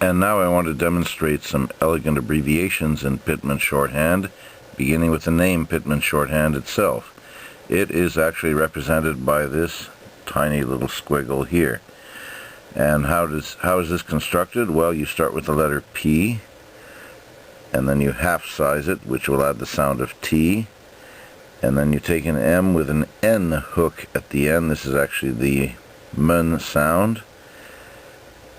And now I want to demonstrate some elegant abbreviations in Pitman Shorthand, beginning with the name Pitman Shorthand itself. It is actually represented by this tiny little squiggle here. And how is this constructed? Well, you start with the letter P, and then you half size it, which will add the sound of T, and then you take an M with an N hook at the end. This is actually the M sound.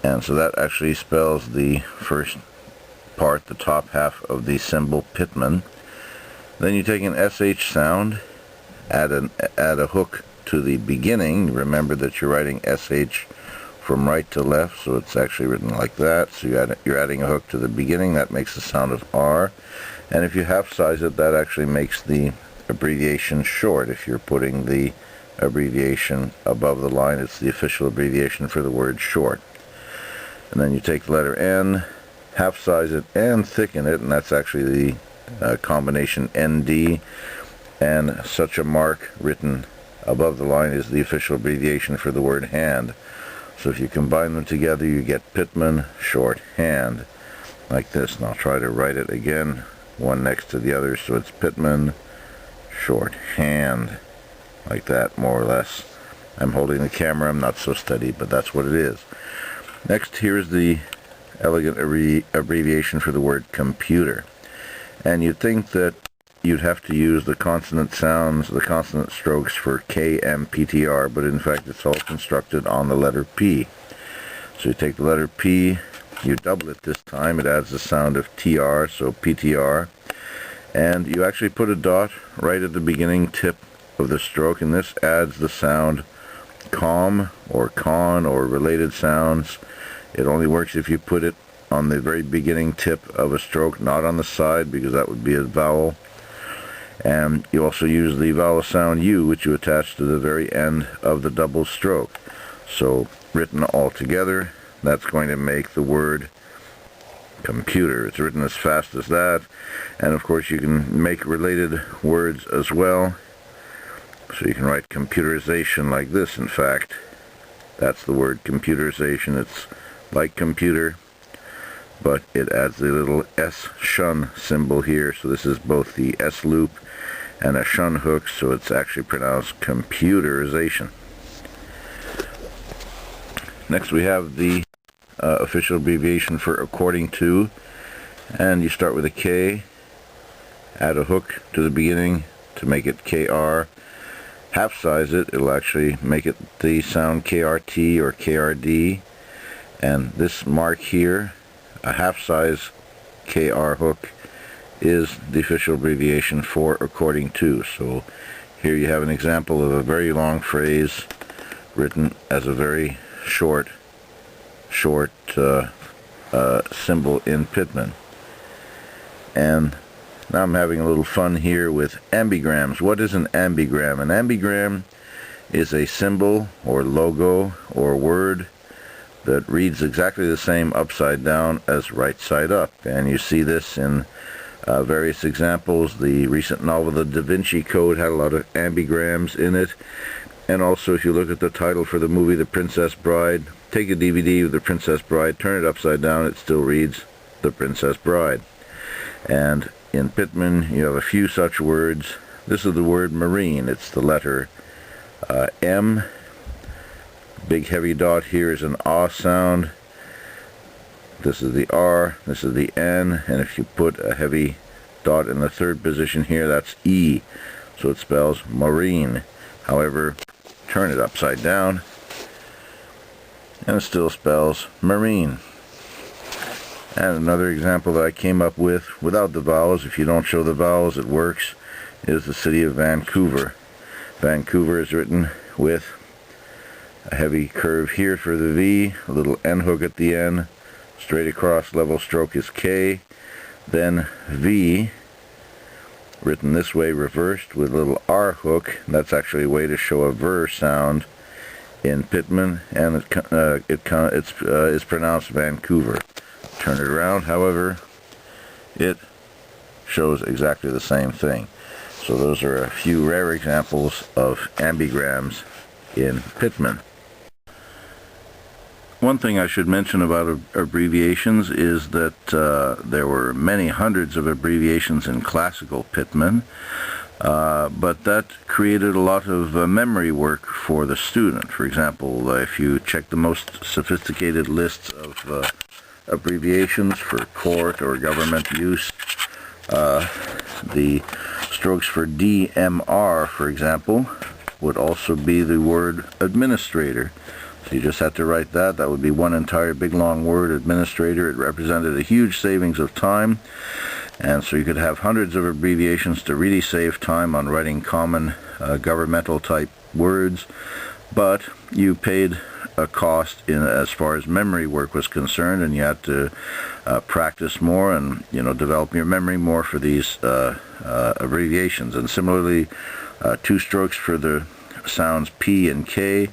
And so that actually spells the first part, the top half of the symbol Pitman. Then you take an SH sound, add a hook to the beginning. Remember that you're writing SH from right to left, so it's actually written like that. So you're adding a hook to the beginning. That makes the sound of R. And if you half size it, that actually makes the abbreviation short. If you're putting the abbreviation above the line, it's the official abbreviation for the word short. And then you take the letter N, half size it, and thicken it, and that's actually the combination ND, and such a mark written above the line is the official abbreviation for the word hand. So if you combine them together, you get Pitman Shorthand, like this. And I'll try to write it again, one next to the other, so it's Pitman Shorthand, like that, more or less. I'm holding the camera, I'm not so steady, but that's what it is. Next, here's the elegant abbreviation for the word computer. And you'd think that you'd have to use the consonant sounds, the consonant strokes for K, M, P, T, R, but in fact it's all constructed on the letter P. So you take the letter P, you double it this time, it adds the sound of TR, so PTR, and you actually put a dot right at the beginning tip of the stroke, and this adds the sound com or con or related sounds. It only works if you put it on the very beginning tip of a stroke, not on the side, because that would be a vowel. And you also use the vowel sound U, which you attach to the very end of the double stroke. So written all together, that's going to make the word computer. It's written as fast as that, and of course you can make related words as well. So you can write computerization like this. In fact, that's the word computerization. It's like computer, but it adds the little S shun symbol here. So this is both the S loop and a shun hook, so it's actually pronounced computerization. Next we have the official abbreviation for according to, and you start with a K, add a hook to the beginning to make it KR, half size it, it'll actually make it the sound KRT or KRD, and this mark here, a half size KR hook, is the official abbreviation for according to. So here you have an example of a very long phrase written as a very short symbol in Pitman. And now I'm having a little fun here with ambigrams. What is an ambigram? An ambigram is a symbol or logo or word that reads exactly the same upside down as right side up. And you see this in various examples. The recent novel The Da Vinci Code had a lot of ambigrams in it. And also if you look at the title for the movie The Princess Bride, take a DVD of The Princess Bride, turn it upside down, it still reads The Princess Bride. And in Pitman you have a few such words. This is the word marine. It's the letter M. Big heavy dot here is an ah sound. This is the R, this is the N, and if you put a heavy dot in the third position here, that's E. So it spells marine. However, turn it upside down, and it still spells marine. And another example that I came up with without the vowels, if you don't show the vowels it works, is the city of Vancouver. Vancouver is written with a heavy curve here for the V, a little N hook at the end, straight across level stroke is K, then V, written this way reversed with a little R hook. That's actually a way to show a ver sound in Pitman, and it's pronounced Vancouver. Turn it around, however, it shows exactly the same thing. So those are a few rare examples of ambigrams in Pitman. One thing I should mention about abbreviations is that there were many hundreds of abbreviations in classical Pitman, but that created a lot of memory work for the student. For example, if you check the most sophisticated lists of abbreviations for court or government use, the strokes for DMR, for example, would also be the word administrator. So you just had to write that. That would be one entire big long word, administrator. It represented a huge savings of time, and so you could have hundreds of abbreviations to really save time on writing common governmental type words, but you paid a cost in as far as memory work was concerned, and you had to practice more and develop your memory more for these abbreviations. And similarly, two strokes for the sounds P and K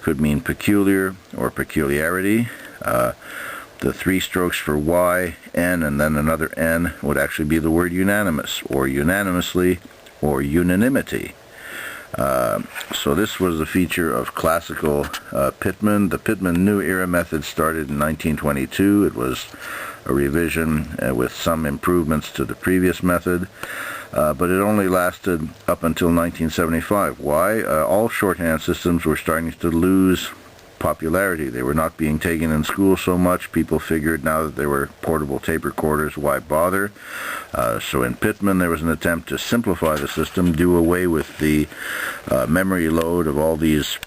could mean peculiar or peculiarity. The three strokes for Y, N, and then another N would actually be the word unanimous, or unanimously, or unanimity. So this was a feature of classical Pitman. The Pitman New Era method started in 1922. It was a revision with some improvements to the previous method, but it only lasted up until 1975. Why? All shorthand systems were starting to lose popularity. They were not being taken in school so much. People figured now that there were portable tape recorders, why bother? So in Pitman there was an attempt to simplify the system, do away with the memory load of all these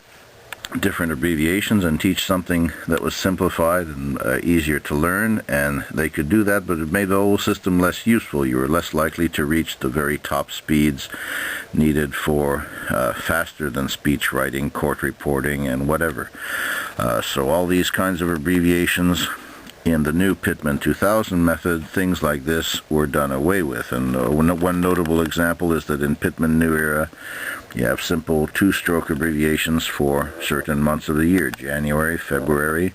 different abbreviations, and teach something that was simplified and easier to learn. And they could do that, but it made the whole system less useful. You were less likely to reach the very top speeds needed for faster than speech writing, court reporting, and whatever. So all these kinds of abbreviations in the new Pitman 2000 method, things like this were done away with. And one notable example is that in Pitman New Era, you have simple two-stroke abbreviations for certain months of the year: January, February,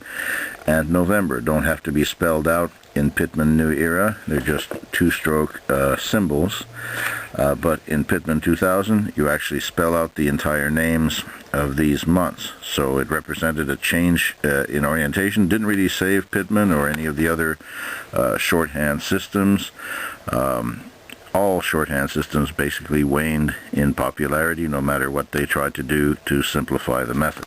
and November. Don't have to be spelled out in Pitman New Era. They're just two-stroke symbols. But in Pitman 2000, you actually spell out the entire names of these months. So it represented a change in orientation. Didn't really save Pitman or any of the other shorthand systems. All shorthand systems basically waned in popularity no matter what they tried to do to simplify the method.